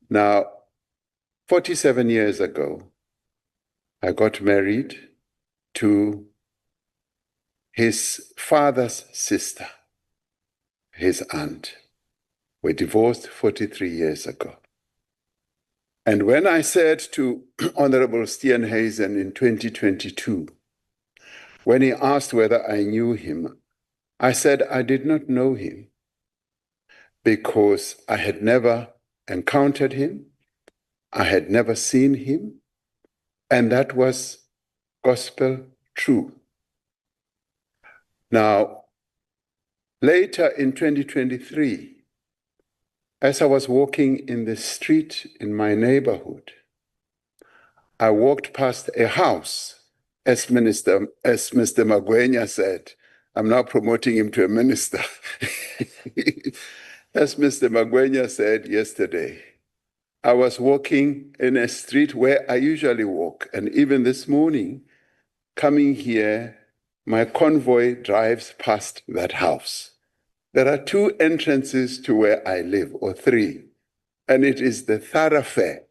Now, 47 years ago, I got married to his father's sister, his aunt. We divorced 43 years ago. And when I said to Honorable Steenhuisen in 2022, when he asked whether I knew him, I said I did not know him because I had never encountered him, I had never seen him, and that was gospel true. Now, later in 2023, as I was walking in the street in my neighborhood, I walked past a house, as Mr. Magwenya said. I'm now promoting him to a minister. As Mr. Magwenya said yesterday, I was walking in a street where I usually walk, and even this morning, coming here, my convoy drives past that house. There are 2 entrances to where I live, or 3, and it is the thoroughfare,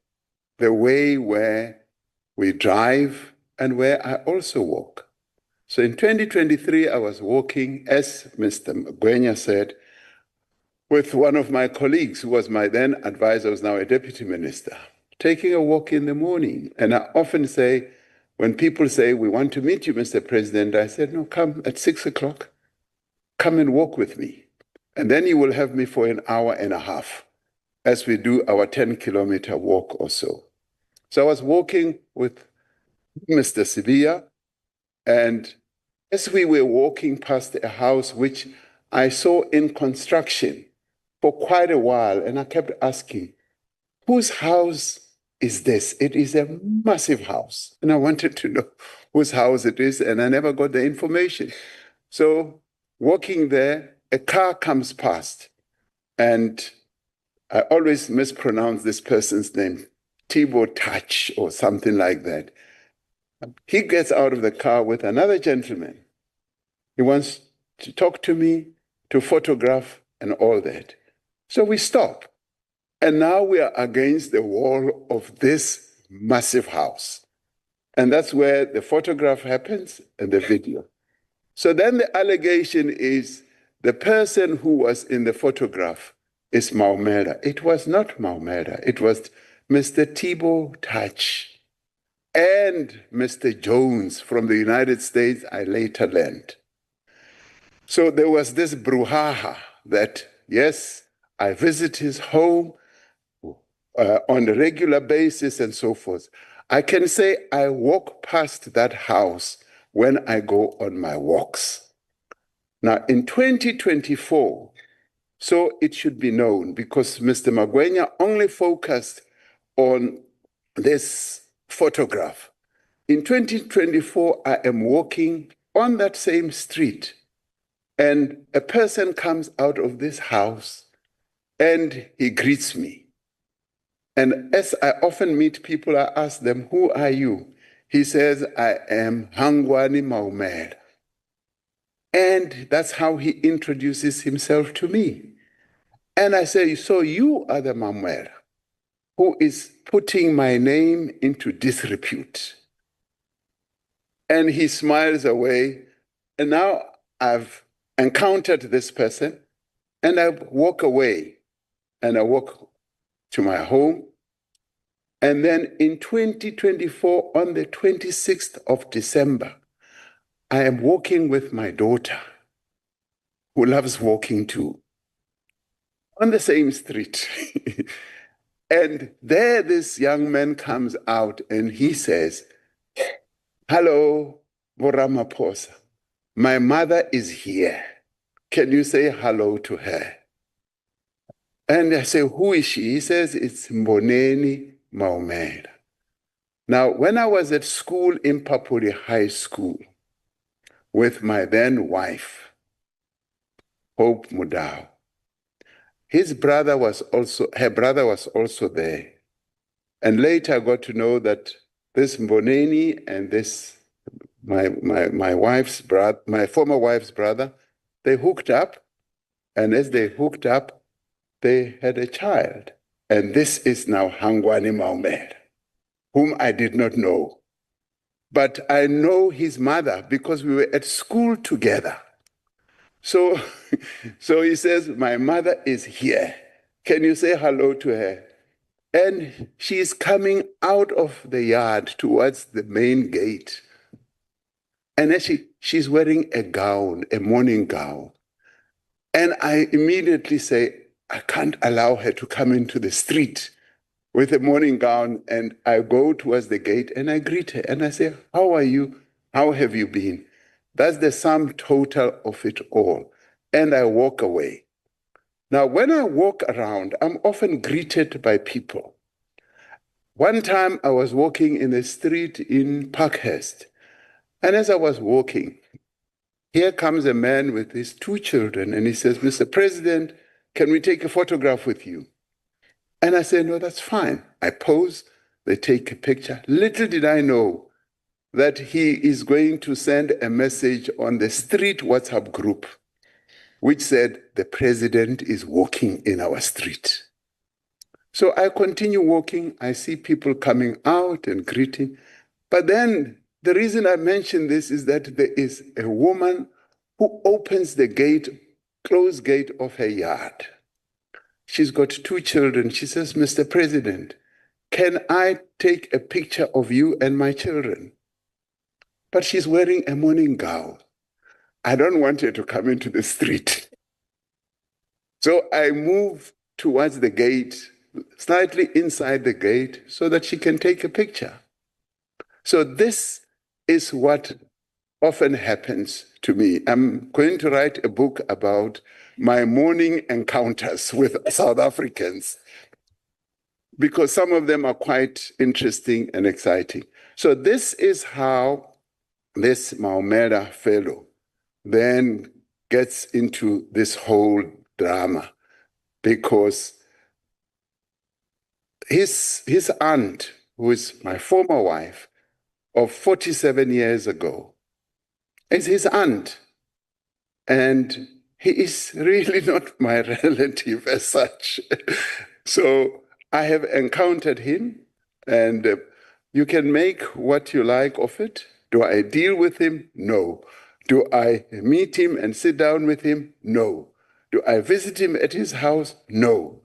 the way where we drive and where I also walk. So in 2023, I was walking, as Mr. Magwenya said, with one of my colleagues who was my then advisor, who's now a deputy minister, taking a walk in the morning. And I often say, when people say, we want to meet you, Mr. President, I said, no, come at 6 o'clock, come and walk with me. And then you will have me for an hour and a half as we do our 10-kilometer walk or so. So I was walking with Mr. Sibia, and as we were walking past a house which I saw in construction for quite a while, and I kept asking, whose house is this? It is a massive house. And I wanted to know whose house it is, and I never got the information. So walking there, a car comes past, and I always mispronounce this person's name, Thibaut Touch or something like that. He gets out of the car with another gentleman. He wants to talk to me, to photograph, and all that. So we stop. And now we are against the wall of this massive house. And that's where the photograph happens and the video. So then the allegation is the person who was in the photograph is Maumela. It was not Maumela. It was Mr. Thibaut Touch and Mr. Jones from the United States, I later learned. So there was this brouhaha that, yes, I visit his home on a regular basis and so forth. I can say I walk past that house when I go on my walks. Now, in 2024, so it should be known, because Mr. Magwenya only focused on this photograph. In 2024, I am walking on that same street, and a person comes out of this house and he greets me. And as I often meet people, I ask them, who are you? He says, I am Hangwani Maumela. And that's how he introduces himself to me. And I say, so you are the Maumela who is putting my name into disrepute. And he smiles away. And now I've encountered this person, and I walk away, and I walk to my home. And then in 2024, on the 26th of December, I am walking with my daughter, who loves walking too, on the same street. And there this young man comes out and he says, hello, Boramaphosa. My mother is here. Can you say hello to her? And I say, who is she? He says, it's Mboneni Maumela. Now, when I was at school in Papuli High School with my then wife, Hope Mudau, her brother was also there. And later I got to know that this Mboneni and this, my wife's brother, my former wife's brother, they hooked up. And as they hooked up, they had a child. And this is now Hangwani Maumela, whom I did not know. But I know his mother because we were at school together. So he says, my mother is here. Can you say hello to her? And she is coming out of the yard towards the main gate. And then she's wearing a gown, a morning gown. And I immediately say, I can't allow her to come into the street with a morning gown. And I go towards the gate and I greet her and I say, how are you? How have you been? That's the sum total of it all. And I walk away. Now, when I walk around, I'm often greeted by people. One time I was walking in the street in Parkhurst. And as I was walking, here comes a man with his 2 children. And he says, Mr. President, can we take a photograph with you? And I said, no, that's fine. I pose, they take a picture. Little did I know that he is going to send a message on the street WhatsApp group, which said, the president is walking in our street. So I continue walking. I see people coming out and greeting. But then the reason I mention this is that there is a woman who opens the gate, closed gate of her yard. She's got 2 children. She says, Mr. President, can I take a picture of you and my children? But she's wearing a morning gown. I don't want her to come into the street. So I move towards the gate, slightly inside the gate, so that she can take a picture. So this is what often happens to me. I'm going to write a book about my morning encounters with South Africans, because some of them are quite interesting and exciting. So this is how this Maumela fellow then gets into this whole drama, because his aunt, who is my former wife of 47 years ago, is his aunt. And he is really not my relative as such. So I have encountered him, and you can make what you like of it. Do I deal with him? No. Do I meet him and sit down with him? No. Do I visit him at his house? No.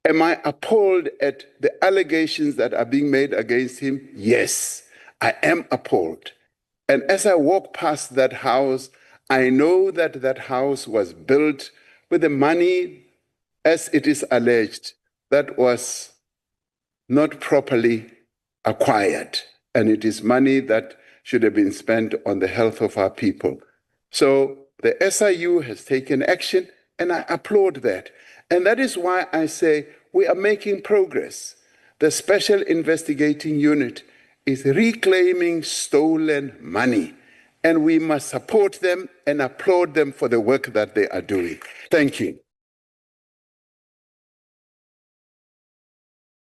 Am I appalled at the allegations that are being made against him? Yes, I am appalled. And as I walk past that house, I know that that house was built with the money, as it is alleged, that was not properly acquired. And it is money that should have been spent on the health of our people. So the SIU has taken action, and I applaud that. And that is why I say we are making progress. The Special Investigating Unit is reclaiming stolen money, and we must support them and applaud them for the work that they are doing. Thank you.